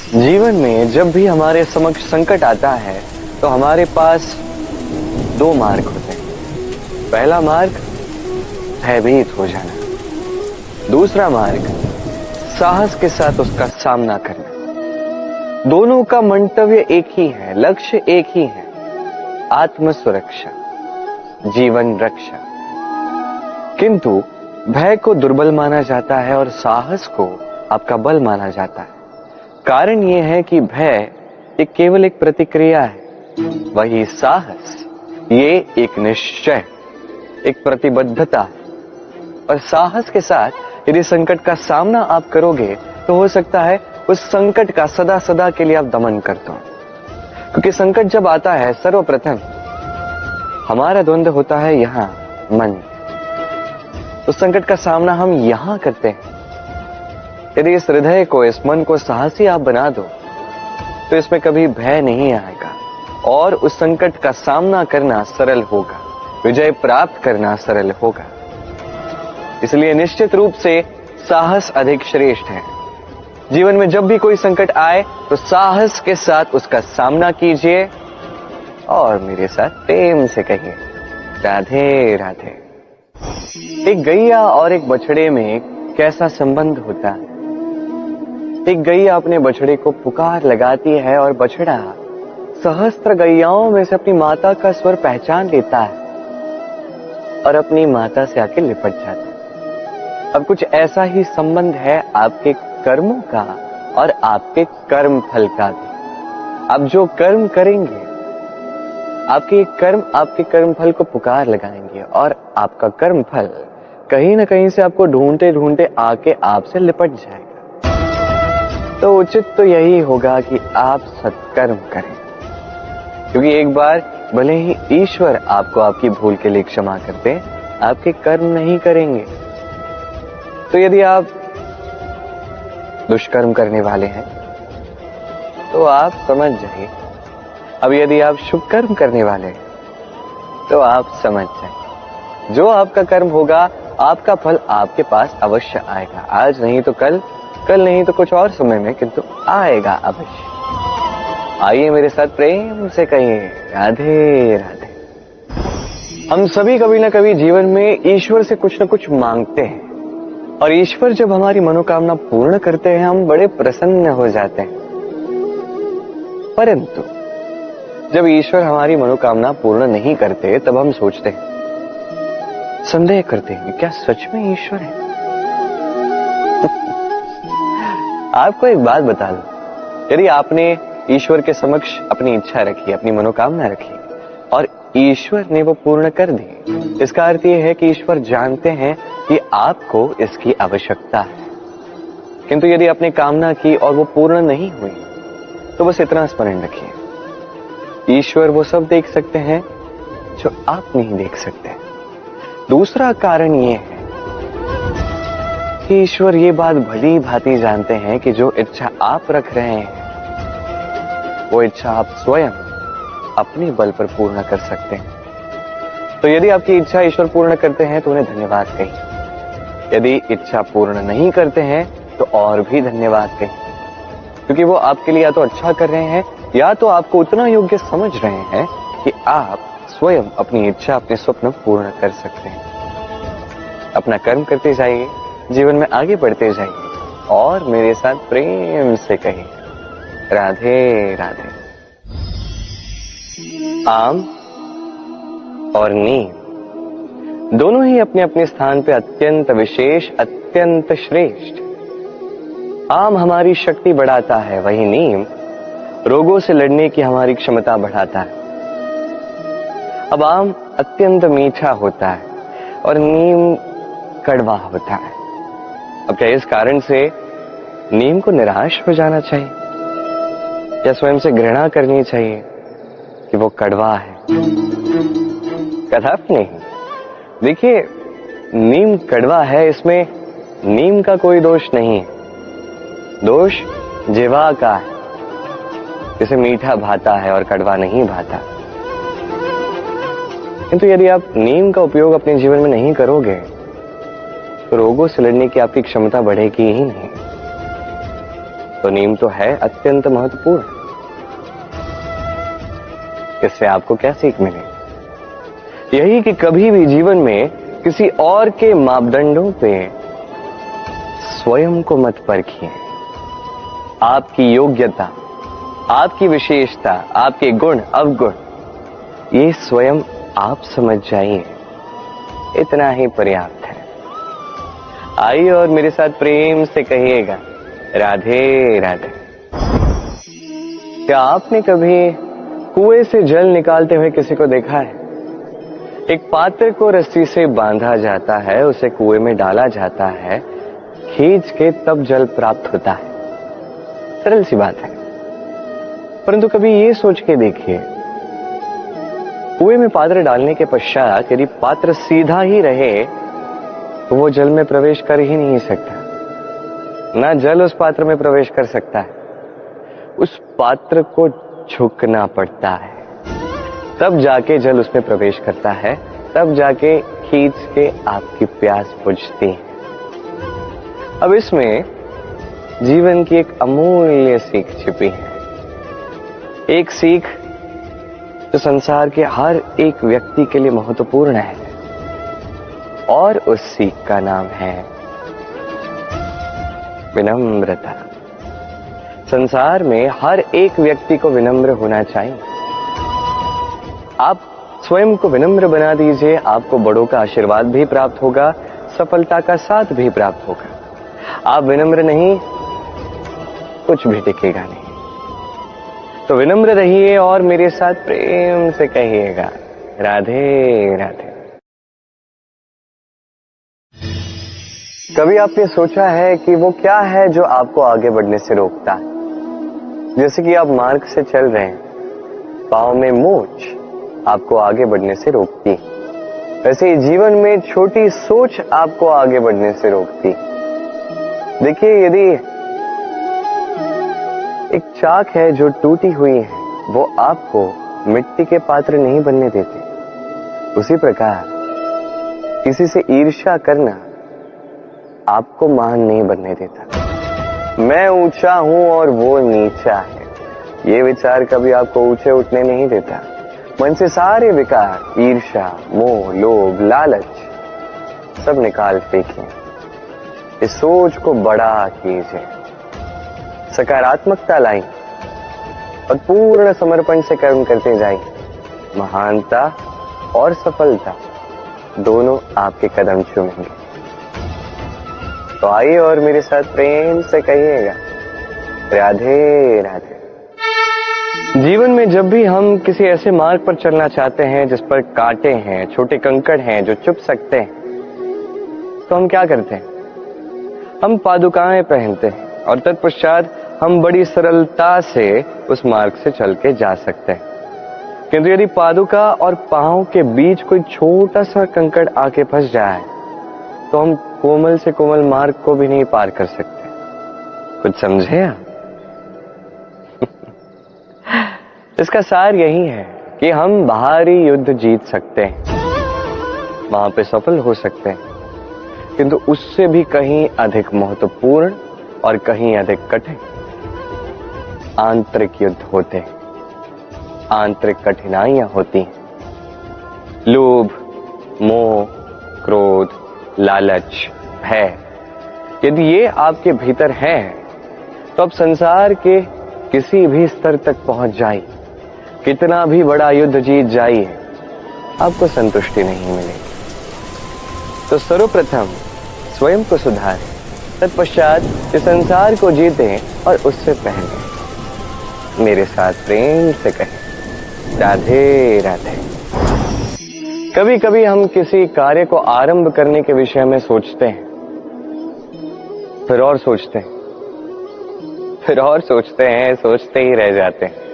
जीवन में जब भी हमारे समक्ष संकट आता है तो हमारे पास दो मार्ग होते हैं। पहला मार्ग भयभीत हो जाना, दूसरा मार्ग साहस के साथ उसका सामना करना। दोनों का मंतव्य एक ही है, लक्ष्य एक ही है, आत्म सुरक्षा, जीवन रक्षा। किंतु भय को दुर्बल माना जाता है और साहस को आपका बल माना जाता है। कारण यह है कि भय एक केवल एक प्रतिक्रिया है, वही साहस ये एक निश्चय, एक प्रतिबद्धता है। और साहस के साथ यदि संकट का सामना आप करोगे तो हो सकता है उस संकट का सदा सदा के लिए आप दमन कर दो। क्योंकि संकट जब आता है सर्वप्रथम हमारा द्वंद्व होता है यहां मन। उस संकट का सामना हम यहां करते हैं। यदि इस हृदय को, इस मन को साहसी आप बना दो तो इसमें कभी भय नहीं आएगा और उस संकट का सामना करना सरल होगा, विजय प्राप्त करना सरल होगा। इसलिए निश्चित रूप से साहस अधिक श्रेष्ठ है। जीवन में जब भी कोई संकट आए तो साहस के साथ उसका सामना कीजिए और मेरे साथ प्रेम से कहिए राधे राधे। एक गैया और एक बछड़े में कैसा संबंध होता है। एक गैया अपने बछड़े को पुकार लगाती है और बछड़ा सहस्त्र गैयाओं में से अपनी माता का स्वर पहचान लेता है और अपनी माता से आके लिपट जाता है। अब कुछ ऐसा ही संबंध है आपके कर्मों का और आपके कर्म फल का भी। आप जो कर्म करेंगे, आपके कर्म आपके कर्म फल को पुकार लगाएंगे और आपका कर्म फल कहीं ना कहीं से आपको ढूंढते ढूंढते आके आपसे लिपट जाएगा। तो उचित तो यही होगा कि आप सत्कर्म करें, क्योंकि एक बार भले ही ईश्वर आपको आपकी भूल के लिए क्षमा करते, आपके कर्म नहीं करेंगे। तो यदि आप दुष्कर्म करने वाले हैं तो आप समझ जाइए। अब यदि आप शुभ कर्म करने वाले हैं तो आप समझ जाइए, जो आपका कर्म होगा आपका फल आपके पास अवश्य आएगा। आज नहीं तो कल, कल नहीं तो कुछ और समय में, किंतु आएगा अवश्य। आइए मेरे साथ प्रेम से कहिए राधे राधे। हम सभी कभी ना कभी जीवन में ईश्वर से कुछ ना कुछ मांगते हैं और ईश्वर जब हमारी मनोकामना पूर्ण करते हैं हम बड़े प्रसन्न हो जाते हैं। परंतु जब ईश्वर हमारी मनोकामना पूर्ण नहीं करते तब हम सोचते हैं, संदेह करते हैं, क्या सच में ईश्वर है? आपको एक बात बता दूं, यदि आपने ईश्वर के समक्ष अपनी इच्छा रखी, अपनी मनोकामना रखी और ईश्वर ने वो पूर्ण कर दी, इसका अर्थ यह है कि ईश्वर जानते हैं कि आपको इसकी आवश्यकता है। किंतु यदि आपने कामना की और वो पूर्ण नहीं हुई तो बस इतना स्मरण रखिए, ईश्वर वो सब देख सकते हैं जो आप नहीं देख सकते। दूसरा कारण ये है कि ईश्वर ये बात भली भांति जानते हैं कि जो इच्छा आप रख रहे हैं वो इच्छा आप स्वयं अपने बल पर पूर्ण कर सकते हैं। तो यदि आपकी इच्छा ईश्वर पूर्ण करते हैं तो उन्हें धन्यवाद कहिए। यदि इच्छा पूर्ण नहीं करते हैं तो और भी धन्यवाद कहिए, क्योंकि वो आपके लिए या तो अच्छा कर रहे हैं या तो आपको उतना योग्य समझ रहे हैं कि आप स्वयं अपनी इच्छा, अपने स्वप्न पूर्ण कर सकते हैं। अपना कर्म करते जाइए, जीवन में आगे बढ़ते जाइए और मेरे साथ प्रेम से कहिए राधे राधे। आम और नीम दोनों ही अपने अपने स्थान पे अत्यंत विशेष, अत्यंत श्रेष्ठ। आम हमारी शक्ति बढ़ाता है, वही नीम रोगों से लड़ने की हमारी क्षमता बढ़ाता है। अब आम अत्यंत मीठा होता है और नीम कड़वा होता है। अब क्या इस कारण से नीम को निराश हो जाना चाहिए या स्वयं से घृणा करनी चाहिए कि वो कड़वा है? कदापि नहीं। देखिए, नीम कड़वा है, इसमें नीम का कोई दोष नहीं है, दोष जिह्वा का है, जिसे मीठा भाता है और कड़वा नहीं भाता। किंतु यदि आप नीम का उपयोग अपने जीवन में नहीं करोगे तो रोगों से लड़ने की आपकी क्षमता बढ़ेगी ही नहीं। तो नीम तो है अत्यंत महत्वपूर्ण। इससे आपको क्या सीख मिलेगी? यही कि कभी भी जीवन में किसी और के मापदंडों पे स्वयं को मत परखिए। आपकी योग्यता, आपकी विशेषता, आपके गुण अवगुण, ये स्वयं आप समझ जाइए, इतना ही पर्याप्त है। आइए और मेरे साथ प्रेम से कहिएगा, राधे राधे। क्या आपने कभी कुएं से जल निकालते हुए किसी को देखा है? एक पात्र को रस्सी से बांधा जाता है, उसे कुएं में डाला जाता है, खींच के तब जल प्राप्त होता है। सरल सी बात है, परंतु कभी ये सोच के देखिए, कुएं में पात्र डालने के पश्चात यदि पात्र सीधा ही रहे तो वो जल में प्रवेश कर ही नहीं सकता। ना जल उस पात्र में प्रवेश कर सकता है, उस पात्र को झुकना पड़ता है, तब जाके जल उसमें प्रवेश करता है, तब जाके खींच के आपकी प्यास बुझती है। अब इसमें जीवन की एक अमूल्य सीख छिपी है, एक सीख जो संसार के हर एक व्यक्ति के लिए महत्वपूर्ण है, और उस सीख का नाम है विनम्रता। संसार में हर एक व्यक्ति को विनम्र होना चाहिए। आप स्वयं को विनम्र बना दीजिए, आपको बड़ों का आशीर्वाद भी प्राप्त होगा, सफलता का साथ भी प्राप्त होगा। आप विनम्र नहीं, कुछ भी टिकेगा नहीं। तो विनम्र रहिए और मेरे साथ प्रेम से कहिएगा, राधे राधे। कभी आपने सोचा है कि वो क्या है जो आपको आगे बढ़ने से रोकता है? जैसे कि आप मार्ग से चल रहे हैं, पांव में मोच आपको आगे बढ़ने से रोकती है। वैसे ही जीवन में छोटी सोच आपको आगे बढ़ने से रोकती। देखिए, यदि एक चाक है जो टूटी हुई है, वो आपको मिट्टी के पात्र नहीं बनने देते। उसी प्रकार किसी से ईर्ष्या करना आपको महान नहीं बनने देता। मैं ऊंचा हूं और वो नीचा है, ये विचार कभी आपको ऊंचे उठने नहीं देता। मन से सारे विकार, ईर्ष्या, मोह, लोभ, लालच सब निकाल फेंकिए। इस सोच को बड़ा कीजिए, सकारात्मकता लाई और पूर्ण समर्पण से कर्म करते जाइए। महानता और सफलता दोनों आपके कदम चूमेंगे। तो आइए और मेरे साथ प्रेम से कहिएगा, राधे राधे। जीवन में जब भी हम किसी ऐसे मार्ग पर चलना चाहते हैं जिस पर कांटे हैं, छोटे कंकड़ हैं जो चुभ सकते हैं, तो हम क्या करते हैं? हम पादुकाएं पहनते हैं और तत्पश्चात हम बड़ी सरलता से उस मार्ग से चल के जा सकते हैं। किंतु यदि पादुका और पांव के बीच कोई छोटा सा कंकड़ आके फंस जाए तो हम कोमल से कोमल मार्ग को भी नहीं पार कर सकते। कुछ समझे आप? इसका सार यही है कि हम बाहरी युद्ध जीत सकते हैं, वहां पे सफल हो सकते हैं, किंतु उससे भी कहीं अधिक महत्वपूर्ण और कहीं अधिक कठिन आंतरिक युद्ध होते हैं, आंतरिक कठिनाइयां होती हैं। लोभ, मोह, क्रोध, लालच, भय, यदि ये आपके भीतर है तो आप संसार के किसी भी स्तर तक पहुंच जाइए, कितना भी बड़ा युद्ध जीत जाइए, आपको संतुष्टि नहीं मिलेगी। तो सर्वप्रथम स्वयं को सुधारें, तत्पश्चात इस संसार को जीतें और उससे पहले मेरे साथ प्रेम से कहें, राधे राधे। कभी कभी हम किसी कार्य को आरंभ करने के विषय में सोचते हैं, फिर और सोचते हैं, फिर और सोचते हैं, सोचते ही रह जाते हैं।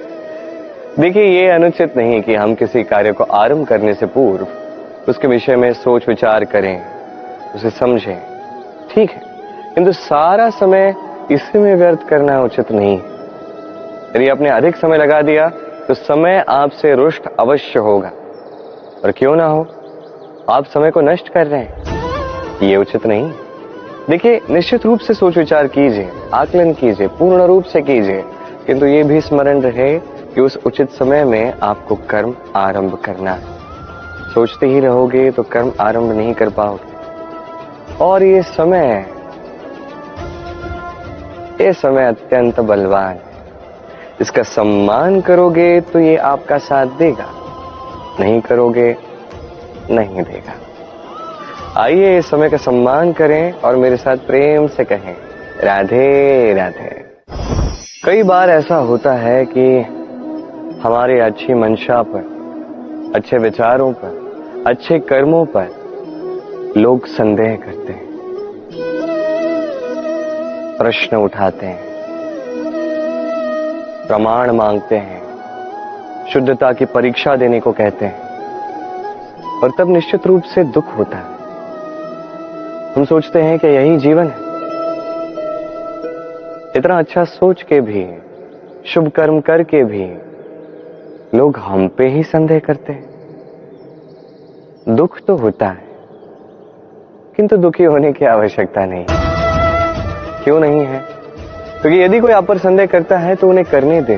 देखिए, ये अनुचित नहीं कि हम किसी कार्य को आरंभ करने से पूर्व उसके विषय में सोच विचार करें, उसे समझें, ठीक है, किंतु सारा समय इसी में व्यर्थ करना उचित नहीं है। यदि आपने अधिक समय लगा दिया तो समय आपसे रुष्ट अवश्य होगा, और क्यों ना हो, आप समय को नष्ट कर रहे हैं, ये उचित नहीं। देखिए, निश्चित रूप से सोच विचार कीजिए, आकलन कीजिए, पूर्ण रूप से कीजिए, किंतु ये भी स्मरण रहे कि उस उचित समय में आपको कर्म आरंभ करना है। सोचते ही रहोगे तो कर्म आरंभ नहीं कर पाओगे। और ये समय अत्यंत बलवान है। इसका सम्मान करोगे तो ये आपका साथ देगा, नहीं करोगे नहीं देगा। आइए इस समय का सम्मान करें और मेरे साथ प्रेम से कहें राधे राधे। कई बार ऐसा होता है कि हमारे अच्छी मंशा पर, अच्छे विचारों पर, अच्छे कर्मों पर लोग संदेह करते हैं, प्रश्न उठाते हैं, प्रमाण मांगते हैं, शुद्धता की परीक्षा देने को कहते हैं। और तब निश्चित रूप से दुख होता है। हम सोचते हैं कि यही जीवन है। इतना अच्छा सोच के भी, शुभ कर्म करके भी लोग हम पे ही संदेह करते हैं। दुख तो होता है, किंतु दुखी होने की आवश्यकता नहीं। क्यों नहीं है? क्योंकि यदि कोई आप पर संदेह करता है तो उन्हें करने दे।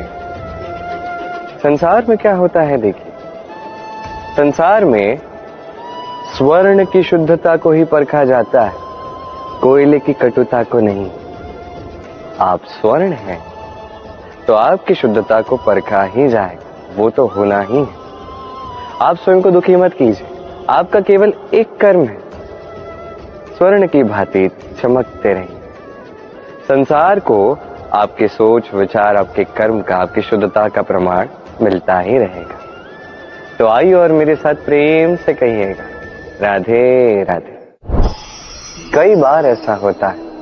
संसार में क्या होता है देखिए, संसार में स्वर्ण की शुद्धता को ही परखा जाता है, कोयले की कटुता को नहीं। आप स्वर्ण हैं तो आपकी शुद्धता को परखा ही जाएगा, वो तो होना ही है। आप स्वयं को दुखी मत कीजिए, आपका केवल एक कर्म है, स्वर्ण की भांति चमकते रहिए। संसार को आपके सोच विचार, आपके कर्म का, आपकी शुद्धता का प्रमाण मिलता ही रहेगा। तो आइए और मेरे साथ प्रेम से कहिएगा राधे राधे। कई बार ऐसा होता है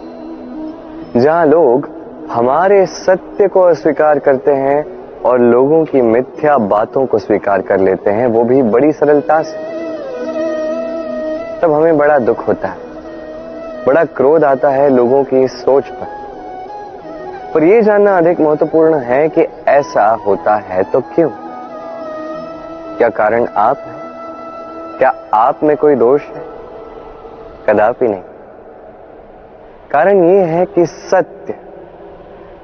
जहां लोग हमारे सत्य को अस्वीकार करते हैं और लोगों की मिथ्या बातों को स्वीकार कर लेते हैं, वो भी बड़ी सरलता से। तब हमें बड़ा दुख होता है, बड़ा क्रोध आता है लोगों की इस सोच पर यह जानना अधिक महत्वपूर्ण है कि ऐसा होता है तो क्यों? क्या कारण आप हैं? क्या आप में कोई दोष है? कदापि नहीं। कारण यह है कि सत्य,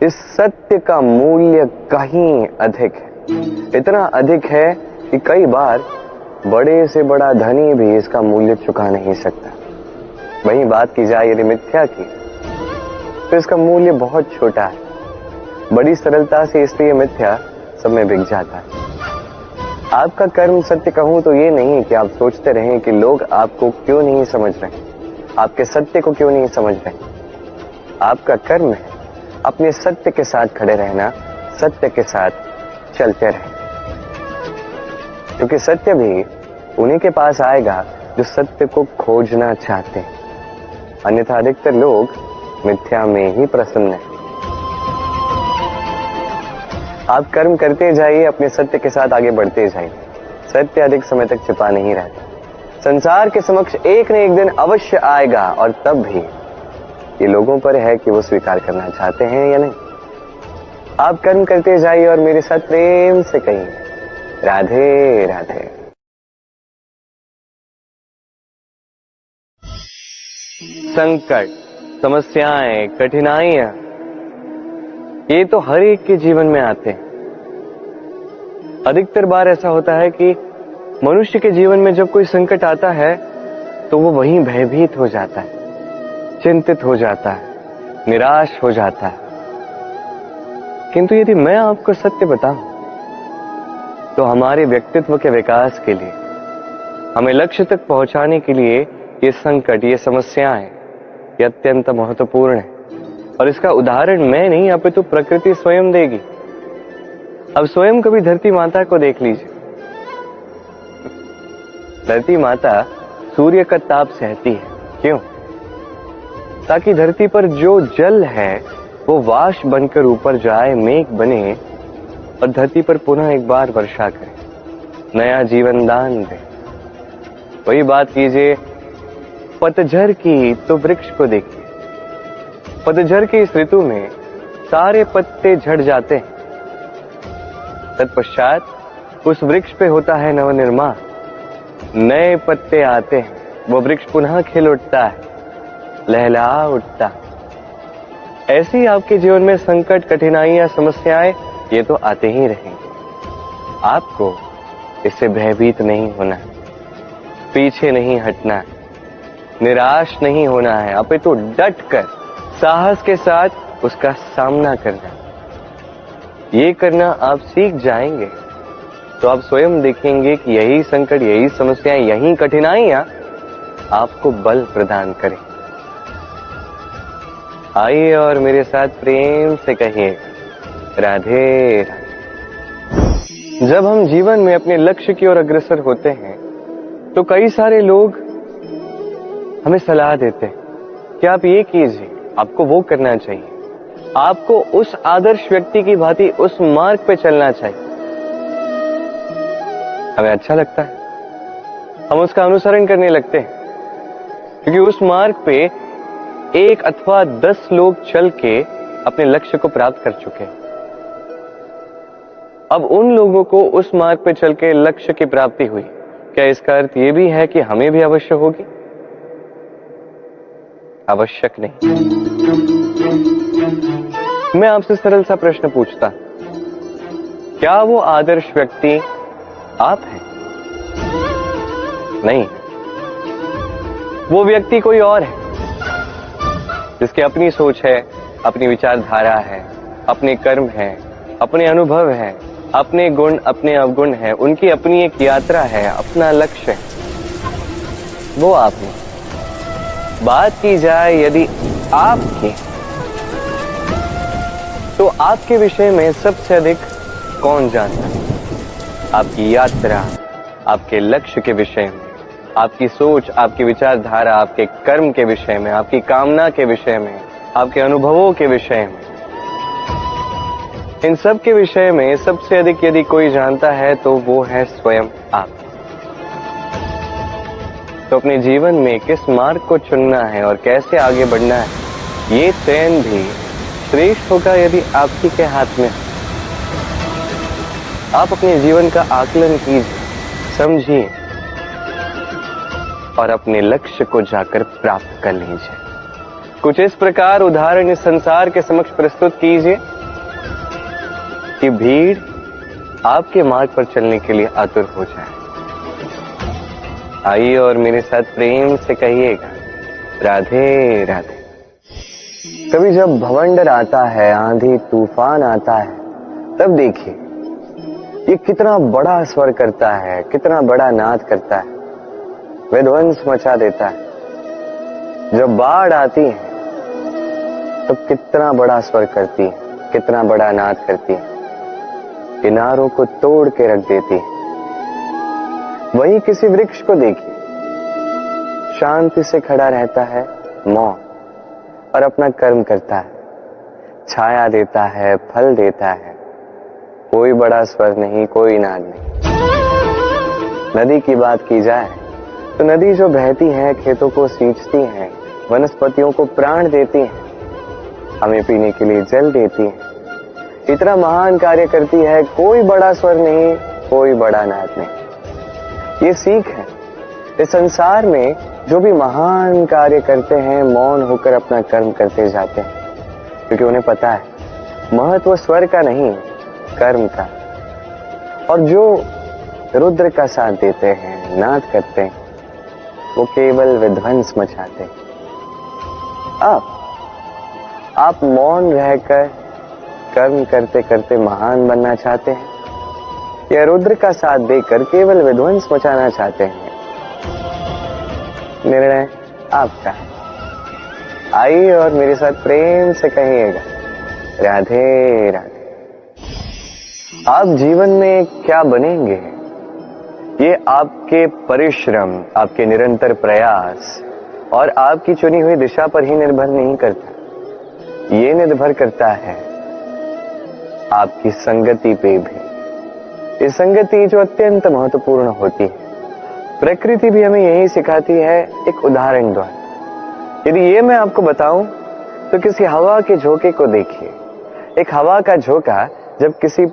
इस सत्य का मूल्य कहीं अधिक है। इतना अधिक है कि कई बार बड़े से बड़ा धनी भी इसका मूल्य चुका नहीं सकता। वहीं बात की जाए यदि मिथ्या की, तो इसका मूल्य बहुत छोटा है, बड़ी सरलता से, इसलिए मिथ्या सब में बिक जाता है। आपका कर्म सत्य कहूं तो ये नहीं कि आप सोचते रहें कि लोग आपको क्यों नहीं समझ रहे, आपके सत्य को क्यों नहीं समझ रहे। आपका कर्म है अपने सत्य के साथ खड़े रहना, सत्य के साथ चलते रहें, क्योंकि सत्य भी उन्हीं के पास आएगा जो सत्य को खोजना चाहते हैं। अन्यथा अधिकतर लोग मिथ्या में ही प्रसन्न हैं। आप कर्म करते जाइए, अपने सत्य के साथ आगे बढ़ते जाइए। सत्य अधिक समय तक छिपा नहीं रहता। संसार के समक्ष एक न एक दिन अवश्य आएगा, और तब भी ये लोगों पर है कि वो स्वीकार करना चाहते हैं या नहीं। आप कर्म करते जाइए और मेरे साथ प्रेम से कहिए राधे राधे। संकट, समस्याएं, कठिनाइयां, ये तो हर एक के जीवन में आते हैं। अधिकतर बार ऐसा होता है कि मनुष्य के जीवन में जब कोई संकट आता है तो वो वहीं भयभीत हो जाता है, चिंतित हो जाता है, निराश हो जाता है। किंतु यदि मैं आपको सत्य बताऊं तो हमारे व्यक्तित्व के विकास के लिए, हमें लक्ष्य तक पहुंचाने के लिए ये संकट, ये समस्याएं, ये अत्यंत महत्वपूर्ण है। और इसका उदाहरण मैं नहीं, अपितु प्रकृति स्वयं देगी। अब स्वयं कभी धरती माता को देख लीजिए। धरती माता सूर्य का ताप सहती है, क्यों? ताकि धरती पर जो जल है वो वाष्प बनकर ऊपर जाए, मेघ बने और धरती पर पुनः एक बार वर्षा करे, नया जीवन दान दे। वही बात कीजिए पतझड़ की, तो वृक्ष को देखिए। पतझड़ की इस ऋतु में सारे पत्ते झड़ जाते हैं, तत्पश्चात उस वृक्ष पे होता है नवनिर्माण, नए पत्ते आते हैं, वो वृक्ष पुनः खिल उठता है, लहला उठता। ऐसी आपके जीवन में संकट, कठिनाइयां, समस्याएं ये तो आते ही रहेंगे। आपको इससे भयभीत नहीं होना है, पीछे नहीं हटना है, निराश नहीं होना है, अपितु डट कर साहस के साथ उसका सामना करना। ये करना आप सीख जाएंगे तो आप स्वयं देखेंगे कि यही संकट, यही समस्याएं, यही कठिनाइयां आपको बल प्रदान करें। आइए और मेरे साथ प्रेम से कहिए, राधे राधे। जब हम जीवन में अपने लक्ष्य की ओर अग्रसर होते हैं तो कई सारे लोग हमें सलाह देते हैं कि आप ये कीजिए, आपको वो करना चाहिए, आपको उस आदर्श व्यक्ति की भांति उस मार्ग पे चलना चाहिए। हमें अच्छा लगता है, हम उसका अनुसरण करने लगते हैं, क्योंकि उस मार्ग पे 1 अथवा 10 लोग चल के अपने लक्ष्य को प्राप्त कर चुके हैं। अब उन लोगों को उस मार्ग पे चल के लक्ष्य की प्राप्ति हुई, क्या इसका अर्थ यह भी है कि हमें भी अवश्य होगी? आवश्यक नहीं। मैं आपसे सरल सा प्रश्न पूछता, क्या वो आदर्श व्यक्ति आप हैं? नहीं, वो व्यक्ति कोई और है, जिसकी अपनी सोच है, अपनी विचारधारा है, अपने कर्म है, अपने अनुभव है, अपने गुण, अपने अवगुण है, उनकी अपनी एक यात्रा है, अपना लक्ष्य है। वो आप हैं। बात की जाए यदि आपकी, तो आपके विषय में सबसे अधिक कौन जानता है? आपकी यात्रा, आपके लक्ष्य के विषय में, आपकी सोच, आपकी विचारधारा, आपके कर्म के विषय में, आपकी कामना के विषय में, आपके अनुभवों के विषय में, इन सब के विषय में सबसे अधिक यदि कोई जानता है तो वो है स्वयं आप। तो अपने जीवन में किस मार्ग को चुनना है और कैसे आगे बढ़ना है, ये चयन भी श्रेष्ठ होगा यदि आपकी के हाथ में। आप अपने जीवन का आकलन कीजिए, समझिए और अपने लक्ष्य को जाकर प्राप्त कर लीजिए। कुछ इस प्रकार उदाहरण इस संसार के समक्ष प्रस्तुत कीजिए कि भीड़ आपके मार्ग पर चलने के लिए आतुर हो जाए। आइए और मेरे साथ प्रेम से कहिएगा, राधे राधे। कभी जब भवंडर आता है, आंधी तूफान आता है, तब देखिए ये कितना बड़ा स्वर करता है, कितना बड़ा नाद करता है, विध्वंस मचा देता है। जब बाढ़ आती है तब कितना बड़ा स्वर करती है, कितना बड़ा नाद करती है, किनारों को तोड़ के रख देती है। वहीं किसी वृक्ष को देखिए, शांति से खड़ा रहता है, मौन, और अपना कर्म करता है, छाया देता है, फल देता है, कोई बड़ा स्वर नहीं, कोई नाद नहीं। नदी की बात की जाए तो नदी जो बहती है, खेतों को सींचती है, वनस्पतियों को प्राण देती है, हमें पीने के लिए जल देती है, इतना महान कार्य करती है, कोई बड़ा स्वर नहीं, कोई बड़ा नाद नहीं। ये सीख है। इस संसार में जो भी महान कार्य करते हैं, मौन होकर अपना कर्म करते जाते हैं, क्योंकि उन्हें पता है महत्व स्वर का नहीं, कर्म का। और जो रुद्र का साथ देते हैं, नाद करते हैं, वो केवल विध्वंस मचाते हैं। आप मौन रहकर कर्म करते करते महान बनना चाहते हैं या रुद्र का साथ देकर केवल विध्वंस मचाना चाहते हैं? निर्णय आपका है। आइए और मेरे साथ प्रेम से कहिएगा, राधे राधे। आप जीवन में क्या बनेंगे, ये आपके परिश्रम, आपके निरंतर प्रयास और आपकी चुनी हुई दिशा पर ही निर्भर नहीं करता। ये निर्भर करता है आपकी संगति पे भी। ये संगति जो अत्यंत महत्वपूर्ण होती है। प्रकृति भी हमें यही सिखाती है, एक उदाहरण द्वारा। यदि ये मैं आपको बताऊं तो किसी हवा के झोंके को देखिए। एक हवा का झोंका जब किसी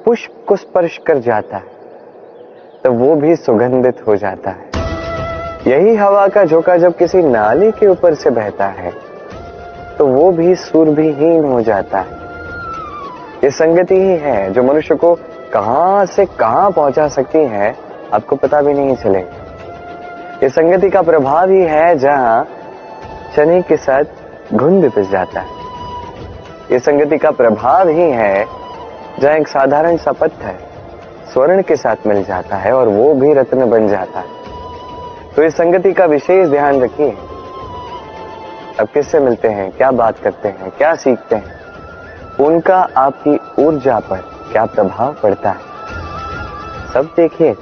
पुष्प को स्पर्श कर जाता है तो वो भी सुगंधित हो जाता है। यही हवा का झोंका जब किसी नाले के ऊपर से बहता है तो वो भी सुरभिहीन हो जाता है। ये संगति ही है जो मनुष्य को कहां से कहां पहुंचा सकती है, आपको पता भी नहीं चलेगा। ये संगति का प्रभाव ही है जहां चने के साथ घुन भी पिस जाता है। ये संगति का प्रभाव ही है जहां एक साधारण सा पत्थर स्वर्ण के साथ मिल जाता है और वो भी रत्न बन जाता है। तो इस संगति का विशेष ध्यान रखिए। अब किससे मिलते हैं, क्या बात करते हैं, क्या सीखते हैं, उनका आपकी ऊर्जा पर क्या प्रभाव पड़ता है, सब देखिए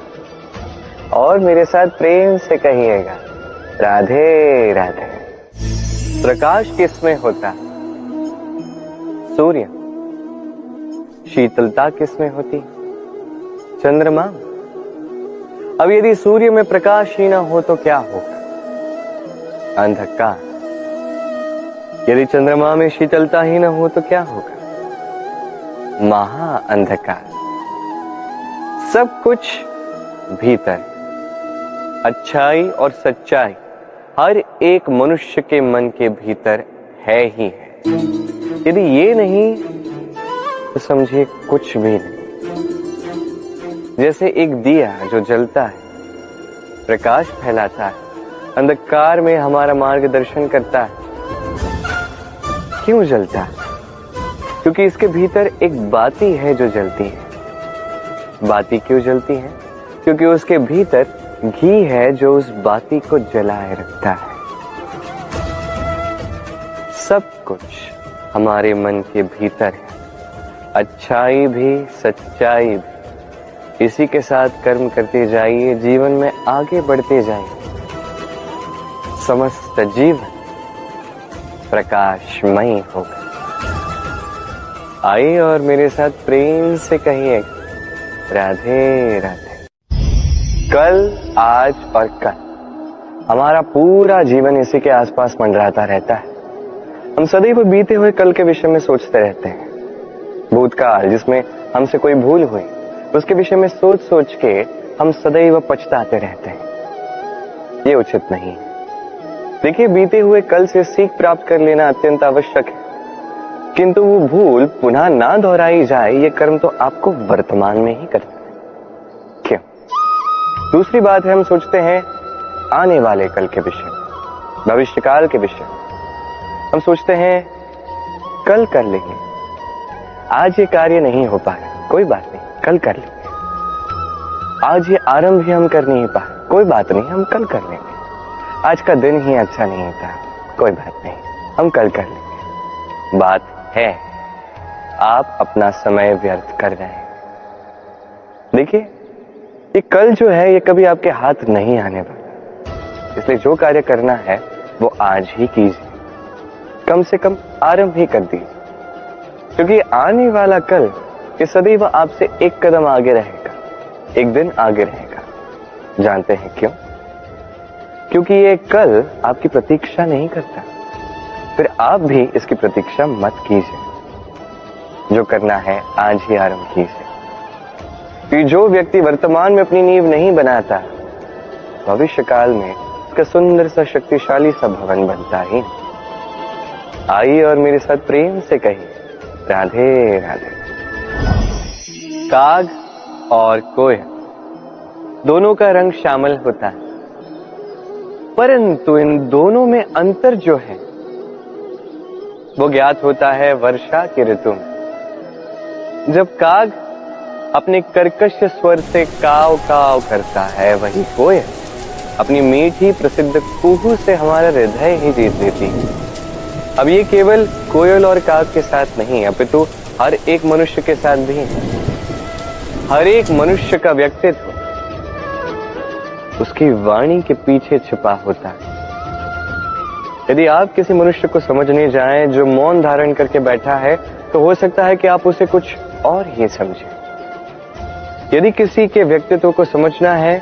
और मेरे साथ प्रेम से कहिएगा राधे राधे। प्रकाश किसमें होता है? सूर्य। शीतलता किसमें होती? चंद्रमा। अब यदि सूर्य में प्रकाश ही ना हो तो क्या होगा? अंधकार। यदि चंद्रमा में शीतलता ही ना हो तो क्या होगा? महा अंधकार। सब कुछ भीतर, अच्छाई और सच्चाई हर एक मनुष्य के मन के भीतर है ही है। यदि ये नहीं तो समझिए कुछ भी नहीं। जैसे एक दिया जो जलता है, प्रकाश फैलाता है, अंधकार में हमारा मार्गदर्शन करता है। क्यों जलता है? क्योंकि इसके भीतर एक बाती है जो जलती है। बाती क्यों जलती है? क्योंकि उसके भीतर घी है जो उस बाती को जलाए रखता है। सब कुछ हमारे मन के भीतर है, अच्छाई भी सच्चाई भी। इसी के साथ कर्म करते जाइए, जीवन में आगे बढ़ते जाइए। समस्त जीवन प्रकाशमय होगा। आइए और मेरे साथ प्रेम से कहिए राधे राधे। कल, आज और कल, हमारा पूरा जीवन इसी के आसपास मंडराता रहता है। हम सदैव बीते हुए कल के विषय में सोचते रहते हैं। भूतकाल जिसमें हमसे कोई भूल हुई, उसके विषय में सोच सोच के हम सदैव पछताते रहते हैं। ये उचित नहीं है। देखिए, बीते हुए कल से सीख प्राप्त कर लेना अत्यंत आवश्यक है, किंतु वो भूल पुनः ना दोहराई जाए, ये कर्म तो आपको वर्तमान में ही करना है। क्यों? दूसरी बात है, हम सोचते हैं आने वाले कल के विषय, भविष्यकाल के विषय। हम सोचते हैं कल कर लेंगे, आज ये कार्य नहीं हो पाया, कोई बात नहीं, कल कर लेंगे। आज ये आरंभ ही हम कर नहीं पाए, कोई बात नहीं, हम कल कर लेंगे। आज का दिन ही अच्छा नहीं था, कोई बात नहीं, हम कल कर लेंगे। बात है, आप अपना समय व्यर्थ कर रहे हैं। देखिए, ये कल जो है ये कभी आपके हाथ नहीं आने वाला, इसलिए जो कार्य करना है वो आज ही कीजिए। कम से कम आरंभ ही कर दीजिए, क्योंकि आने वाला कल ये सदैव आपसे एक कदम आगे रहेगा, एक दिन आगे रहेगा। जानते हैं क्यों? क्योंकि ये कल आपकी प्रतीक्षा नहीं करता। फिर आप भी इसकी प्रतीक्षा मत कीजिए। जो करना है आज ही आरंभ कीजिए। कि जो व्यक्ति वर्तमान में अपनी नींव नहीं बनाता, भविष्य काल में उसका सुंदर सा शक्तिशाली सा भवन बनता ही। आइए और मेरे साथ प्रेम से कहिए राधे राधे। काग और कोयल दोनों का रंग शामिल होता है, परंतु इन दोनों में अंतर जो है वो ज्ञात होता है वर्षा की ऋतु में। जब काग अपने कर्कश स्वर से काव काव करता है, वही कोयल अपनी मीठी प्रसिद्ध कुहू से हमारा हृदय ही जीत लेती है। अब ये केवल कोयल और काग के साथ नहीं, अपितु हर एक मनुष्य के साथ भी है। हर एक मनुष्य का व्यक्तित्व उसकी वाणी के पीछे छिपा होता है। यदि आप किसी मनुष्य को समझने जाएं जो मौन धारण करके बैठा है, तो हो सकता है कि आप उसे कुछ और ही समझें। यदि किसी के व्यक्तित्व को समझना है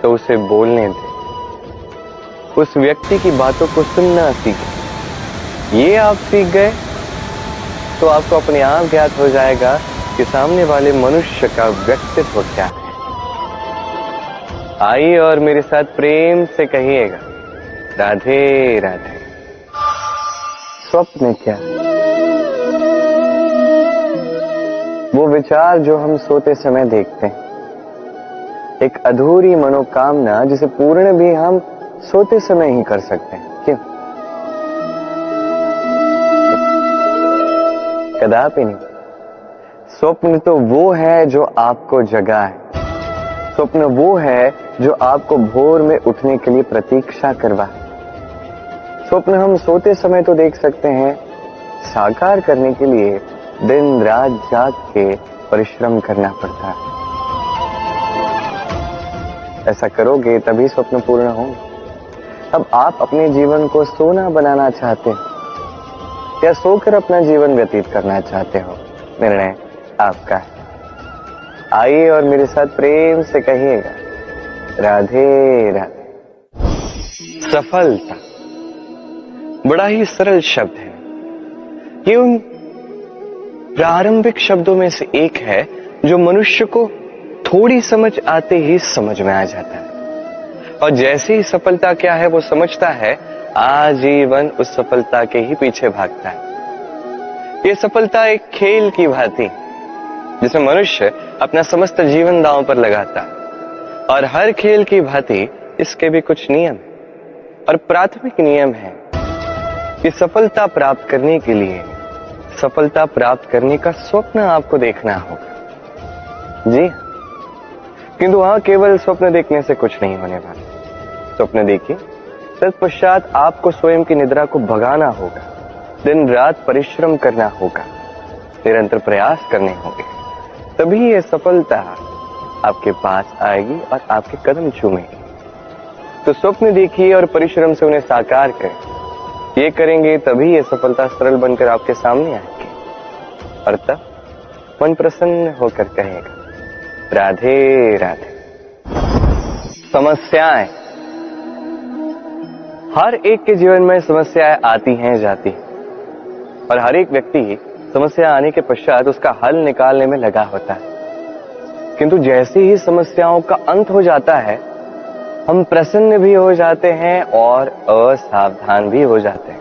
तो उसे बोलने दें, उस व्यक्ति की बातों को सुनना सीखें। ये आप सीख गए तो आपको अपने आप ज्ञात हो जाएगा कि सामने वाले मनुष्य का व्यक्तित्व क्या है। आइए और मेरे साथ प्रेम से कहिएगा, राधे राधे। स्वप्न क्या? वो विचार जो हम सोते समय देखते हैं, एक अधूरी मनोकामना जिसे पूर्ण भी हम सोते समय ही कर सकते हैं। क्यों? कदापि नहीं। स्वप्न तो वो है जो आपको जगाए। स्वप्न वो है जो आपको भोर में उठने के लिए प्रतीक्षा करवाए। स्वप्न हम सोते समय तो देख सकते हैं, साकार करने के लिए दिन रात जाग के परिश्रम करना पड़ता है। ऐसा करोगे तभी स्वप्न पूर्ण होंगे। अब आप अपने जीवन को सोना बनाना चाहते हो या सोकर अपना जीवन व्यतीत करना चाहते हो, निर्णय आपका है। आइए और मेरे साथ प्रेम से कहिएगा, राधे राधे। सफलता बड़ा ही सरल शब्द है। ये उन प्रारंभिक शब्दों में से एक है जो मनुष्य को थोड़ी समझ आते ही समझ में आ जाता है, और जैसे ही सफलता क्या है वो समझता है, आजीवन उस सफलता के ही पीछे भागता है। ये सफलता एक खेल की भांति जिसमें मनुष्य अपना समस्त जीवन दांव पर लगाता है, और हर खेल की भांति इसके भी कुछ नियम और प्राथमिक नियम है कि सफलता प्राप्त करने के लिए सफलता प्राप्त करने का स्वप्न आपको देखना होगा। जी, किंतु वहां केवल स्वप्न देखने से कुछ नहीं होने वाला। स्वप्न देखिए, तत्पश्चात आपको स्वयं की निद्रा को भगाना होगा, दिन रात परिश्रम करना होगा, निरंतर प्रयास करने होंगे, तभी यह सफलता आपके पास आएगी और आपके कदम चूमेगी। तो स्वप्न देखिए और परिश्रम से उन्हें साकार करें। ये करेंगे तभी ये सफलता सरल बनकर आपके सामने आएगी, और तब मन प्रसन्न होकर कहेगा, राधे राधे। समस्याएं, हर एक के जीवन में समस्याएं आती हैं जाती हैं, और हर एक व्यक्ति समस्या आने के पश्चात उसका हल निकालने में लगा होता है। किंतु जैसे ही समस्याओं का अंत हो जाता है, हम प्रसन्न भी हो जाते हैं और असावधान भी हो जाते हैं।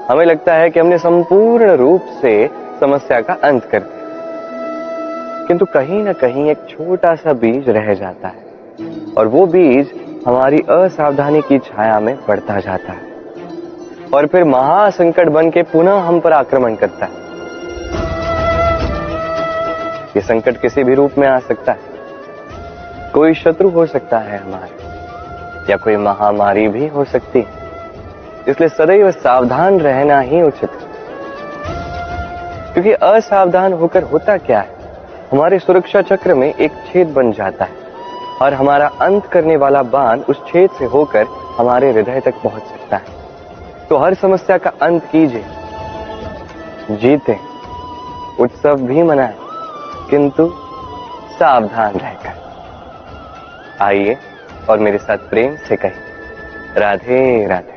हमें लगता है कि हमने संपूर्ण रूप से समस्या का अंत कर दिया, किंतु कहीं ना कहीं एक छोटा सा बीज रह जाता है, और वो बीज हमारी असावधानी की छाया में बढ़ता जाता है, और फिर महासंकट बन के पुनः हम पर आक्रमण करता है। ये संकट किसी भी रूप में आ सकता है। कोई शत्रु हो सकता है हमारे, या कोई महामारी भी हो सकती है। इसलिए सदैव सावधान रहना ही उचित है, क्योंकि असावधान होकर होता क्या है, हमारे सुरक्षा चक्र में एक छेद बन जाता है, और हमारा अंत करने वाला बाण उस छेद से होकर हमारे हृदय तक पहुंच सकता है। तो हर समस्या का अंत कीजिए, जीते, उत्सव भी मनाएं, किंतु सावधान रहकर। आइए और मेरे साथ प्रेम से कहिए, राधे राधे।